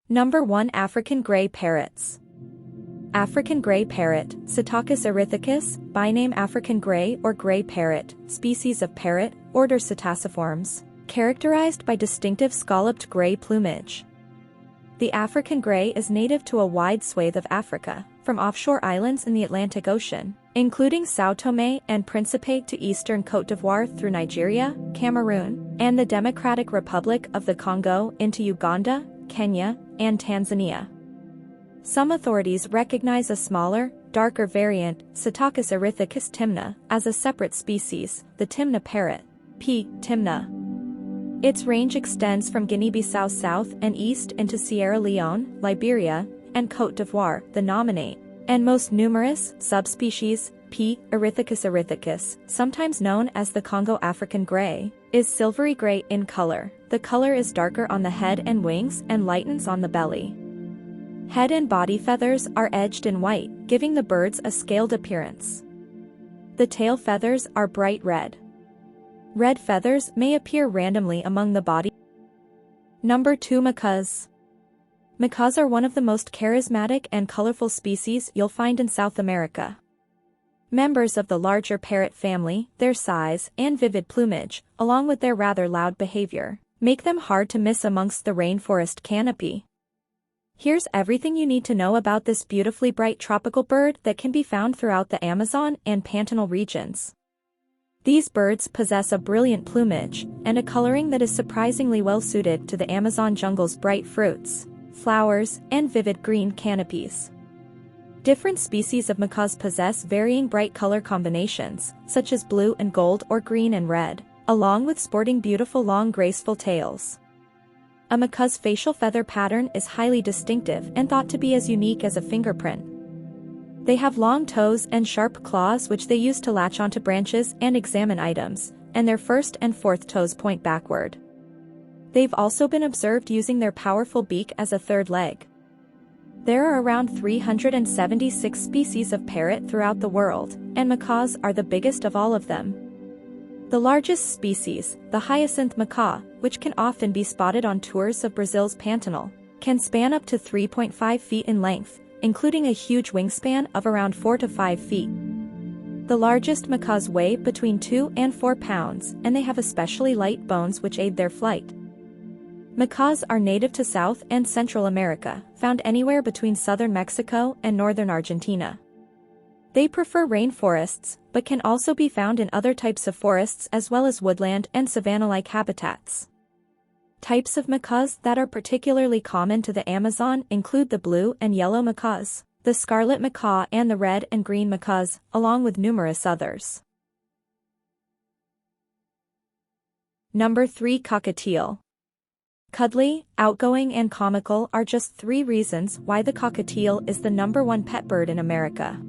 Number 1. African Gray Parrots. African Gray Parrot, Psittacus erythicus, by name African Gray or Gray Parrot, species of parrot, order Psittaciformes, characterized by distinctive scalloped gray plumage. The African gray is native to a wide swathe of Africa, from offshore islands in the Atlantic Ocean, including São Tomé and Príncipe to eastern Côte d'Ivoire through Nigeria, Cameroon, and the Democratic Republic of the Congo into Uganda, Kenya, and Tanzania. Some authorities recognize a smaller, darker variant, Psittacus erythicus timna, as a separate species, the Timna parrot, P. timna. Its range extends from Guinea-Bissau south and east into Sierra Leone, Liberia, and Côte d'Ivoire. The nominate and most numerous subspecies, P. erythicus, sometimes known as the Congo African gray, is silvery gray in color. The color is darker on the head and wings and lightens on the belly. Head and body feathers are edged in white, giving the birds a scaled appearance. The tail feathers are bright red. Red feathers may appear randomly among the body. Number 2. Macaws. Macaws are one of the most charismatic and colorful species you'll find in South America. Members of the larger parrot family, their size and vivid plumage, along with their rather loud behavior, make them hard to miss amongst the rainforest canopy. Here's everything you need to know about this beautifully bright tropical bird that can be found throughout the Amazon and Pantanal regions. These birds possess a brilliant plumage and a coloring that is surprisingly well suited to the Amazon jungle's bright fruits, flowers, and vivid green canopies. Different species of macaws possess varying bright color combinations, such as blue and gold or green and red, along with sporting beautiful long graceful tails. A macaw's facial feather pattern is highly distinctive and thought to be as unique as a fingerprint. They have long toes and sharp claws which they use to latch onto branches and examine items, and their first and fourth toes point backward. They've also been observed using their powerful beak as a third leg. There are around 376 species of parrot throughout the world, and macaws are the biggest of all of them. The largest species, the hyacinth macaw, which can often be spotted on tours of Brazil's Pantanal, can span up to 3.5 feet in length, including a huge wingspan of around 4 to 5 feet. The largest macaws weigh between 2 and 4 pounds, and they have especially light bones which aid their flight. Macaws are native to South and Central America, found anywhere between southern Mexico and northern Argentina. They prefer rainforests, but can also be found in other types of forests as well as woodland and savanna-like habitats. Types of macaws that are particularly common to the Amazon include the blue and yellow macaws, the scarlet macaw and the red and green macaws, along with numerous others. Number 3. Cockatiel. Cuddly, outgoing and comical are just 3 reasons why the cockatiel is the number 1 pet bird in America.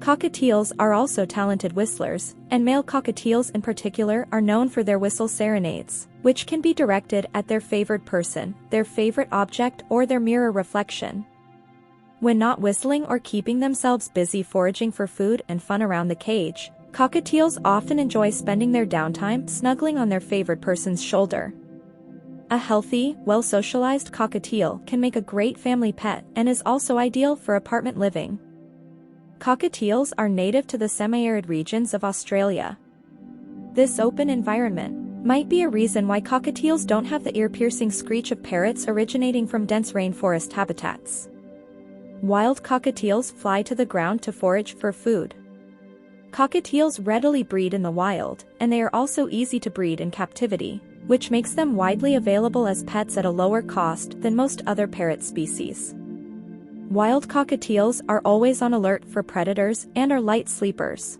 Cockatiels are also talented whistlers, and male cockatiels in particular are known for their whistle serenades, which can be directed at their favored person, their favorite object or their mirror reflection. When not whistling or keeping themselves busy foraging for food and fun around the cage, cockatiels often enjoy spending their downtime snuggling on their favored person's shoulder. A healthy, well-socialized cockatiel can make a great family pet and is also ideal for apartment living. Cockatiels are native to the semi-arid regions of Australia. This open environment might be a reason why cockatiels don't have the ear-piercing screech of parrots originating from dense rainforest habitats. Wild cockatiels fly to the ground to forage for food. Cockatiels readily breed in the wild, and they are also easy to breed in captivity, which makes them widely available as pets at a lower cost than most other parrot species. Wild cockatiels are always on alert for predators and are light sleepers.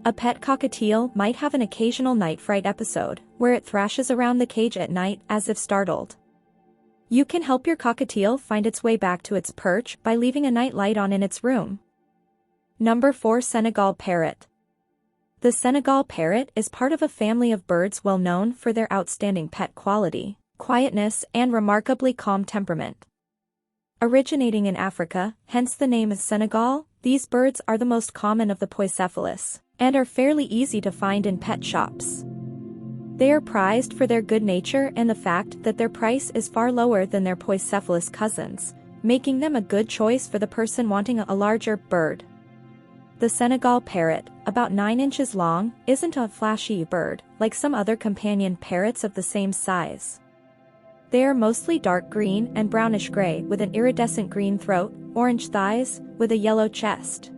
A pet cockatiel might have an occasional night fright episode, where it thrashes around the cage at night as if startled. You can help your cockatiel find its way back to its perch by leaving a night light on in its room. Number 4. Senegal Parrot. The Senegal parrot is part of a family of birds well known for their outstanding pet quality, quietness and remarkably calm temperament. Originating in Africa, hence the name is Senegal, these birds are the most common of the Poicephalus, and are fairly easy to find in pet shops. They are prized for their good nature and the fact that their price is far lower than their poicephalous cousins, making them a good choice for the person wanting a larger bird. The Senegal parrot, about 9 inches long, isn't a flashy bird like some other companion parrots of the same size. They are mostly dark green and brownish gray with an iridescent green throat, orange thighs, with a yellow chest.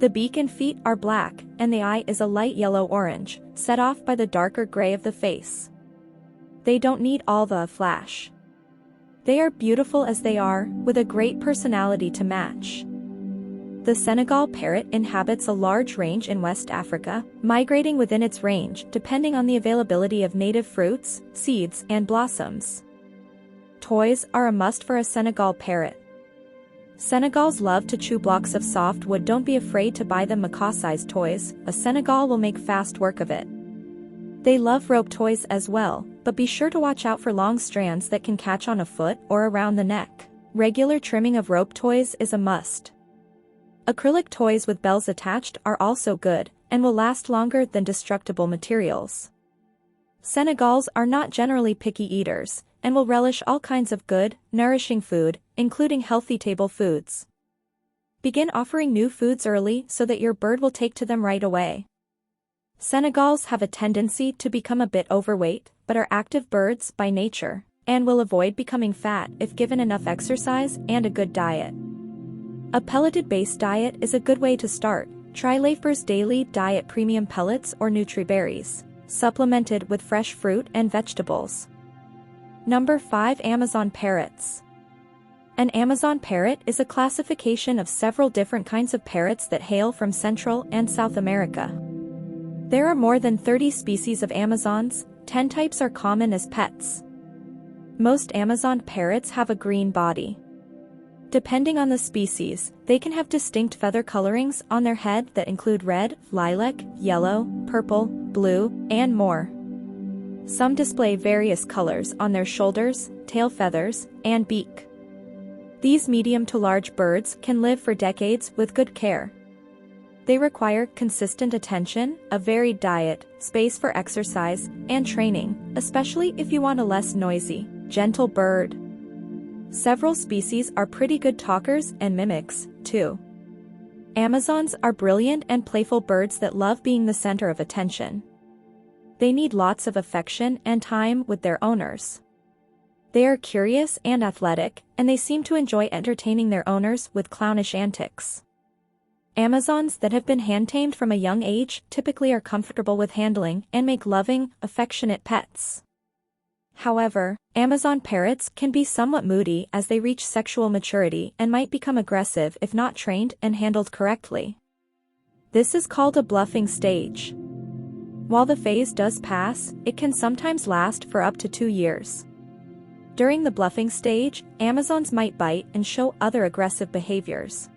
The beak and feet are black, and the eye is a light yellow-orange, set off by the darker gray of the face. They don't need all the flash. They are beautiful as they are, with a great personality to match. The Senegal parrot inhabits a large range in West Africa, migrating within its range depending on the availability of native fruits, seeds, and blossoms. Toys are a must for a Senegal parrot. Senegals love to chew blocks of soft wood. Don't be afraid to buy them macaw-sized toys, a Senegal will make fast work of it. They love rope toys as well, but be sure to watch out for long strands that can catch on a foot or around the neck. Regular trimming of rope toys is a must. Acrylic toys with bells attached are also good, and will last longer than destructible materials. Senegals are not generally picky eaters, and will relish all kinds of good, nourishing food, including healthy table foods. Begin offering new foods early so that your bird will take to them right away. Senegals have a tendency to become a bit overweight, but are active birds by nature, and will avoid becoming fat if given enough exercise and a good diet. A pelleted-based diet is a good way to start. Try Lafer's Daily Diet Premium Pellets or Nutriberries, supplemented with fresh fruit and vegetables. Number 5. Amazon Parrots. An Amazon parrot is a classification of several different kinds of parrots that hail from Central and South America. There are more than 30 species of Amazons, 10 types are common as pets. Most Amazon parrots have a green body. Depending on the species, they can have distinct feather colorings on their head that include red, lilac, yellow, purple, blue, and more. Some display various colors on their shoulders, tail feathers, and beak. These medium to large birds can live for decades with good care. They require consistent attention, a varied diet, space for exercise, and training, especially if you want a less noisy, gentle bird. Several species are pretty good talkers and mimics, too. Amazons are brilliant and playful birds that love being the center of attention. They need lots of affection and time with their owners. They are curious and athletic, and they seem to enjoy entertaining their owners with clownish antics. Amazons that have been hand-tamed from a young age typically are comfortable with handling and make loving, affectionate pets. However, Amazon parrots can be somewhat moody as they reach sexual maturity and might become aggressive if not trained and handled correctly. This is called a bluffing stage. While the phase does pass, it can sometimes last for up to 2 years. During the bluffing stage, Amazons might bite and show other aggressive behaviors.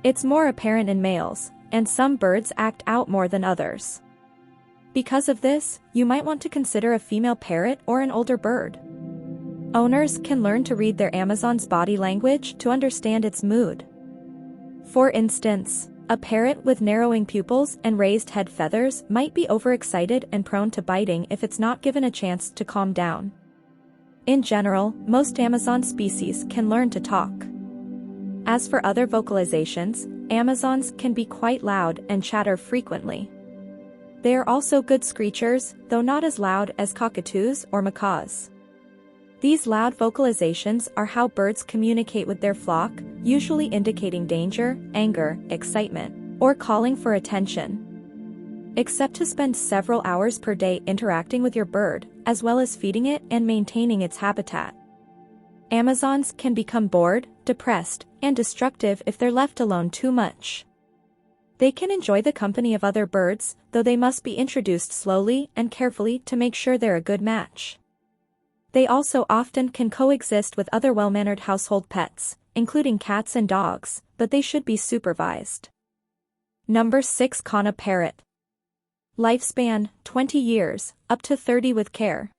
It's more apparent in males, and some birds act out more than others. Because of this, you might want to consider a female parrot or an older bird. Owners can learn to read their Amazon's body language to understand its mood. For instance, a parrot with narrowing pupils and raised head feathers might be overexcited and prone to biting if it's not given a chance to calm down. In general, most Amazon species can learn to talk. As for other vocalizations, Amazons can be quite loud and chatter frequently. They are also good screechers, though not as loud as cockatoos or macaws. These loud vocalizations are how birds communicate with their flock, usually indicating danger, anger, excitement, or calling for attention. Expect to spend several hours per day interacting with your bird, as well as feeding it and maintaining its habitat. Amazons can become bored, depressed, and destructive if they're left alone too much. They can enjoy the company of other birds, though they must be introduced slowly and carefully to make sure they're a good match. They also often can coexist with other well-mannered household pets, including cats and dogs, but they should be supervised. Number 6. Kana Parrot. Lifespan, 20 years, up to 30 with care.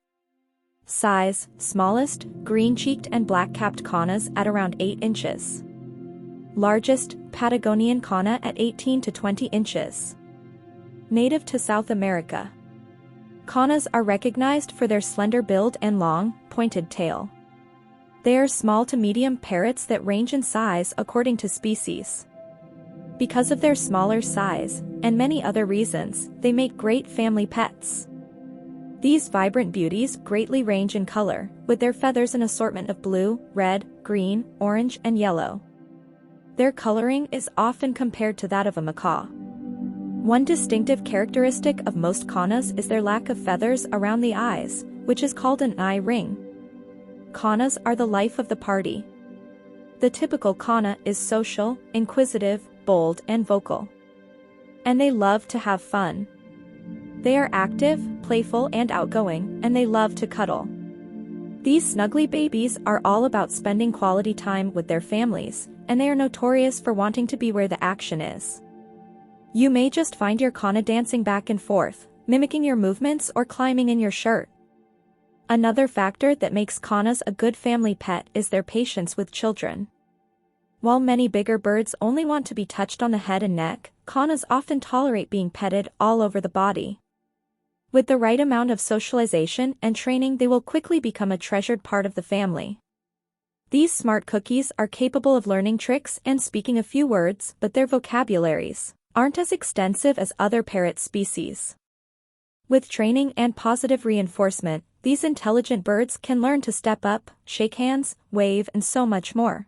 Size, smallest, green-cheeked and black-capped kanas at around 8 inches. Largest, Patagonian kana at 18 to 20 inches. Native to South America. Kanas are recognized for their slender build and long, pointed tail. They are small to medium parrots that range in size according to species. Because of their smaller size, and many other reasons, they make great family pets. These vibrant beauties greatly range in color, with their feathers an assortment of blue, red, green, orange, and yellow. Their coloring is often compared to that of a macaw. One distinctive characteristic of most kanas is their lack of feathers around the eyes, which is called an eye ring. Kanas are the life of the party. The typical kana is social, inquisitive, bold, and vocal. And they love to have fun. They are active, playful, and outgoing, and they love to cuddle. These snuggly babies are all about spending quality time with their families, and they are notorious for wanting to be where the action is. You may just find your kana dancing back and forth, mimicking your movements or climbing in your shirt. Another factor that makes kanas a good family pet is their patience with children. While many bigger birds only want to be touched on the head and neck, kanas often tolerate being petted all over the body. With the right amount of socialization and training, they will quickly become a treasured part of the family. These smart cookies are capable of learning tricks and speaking a few words, but their vocabularies aren't as extensive as other parrot species. With training and positive reinforcement, these intelligent birds can learn to step up, shake hands, wave, and so much more.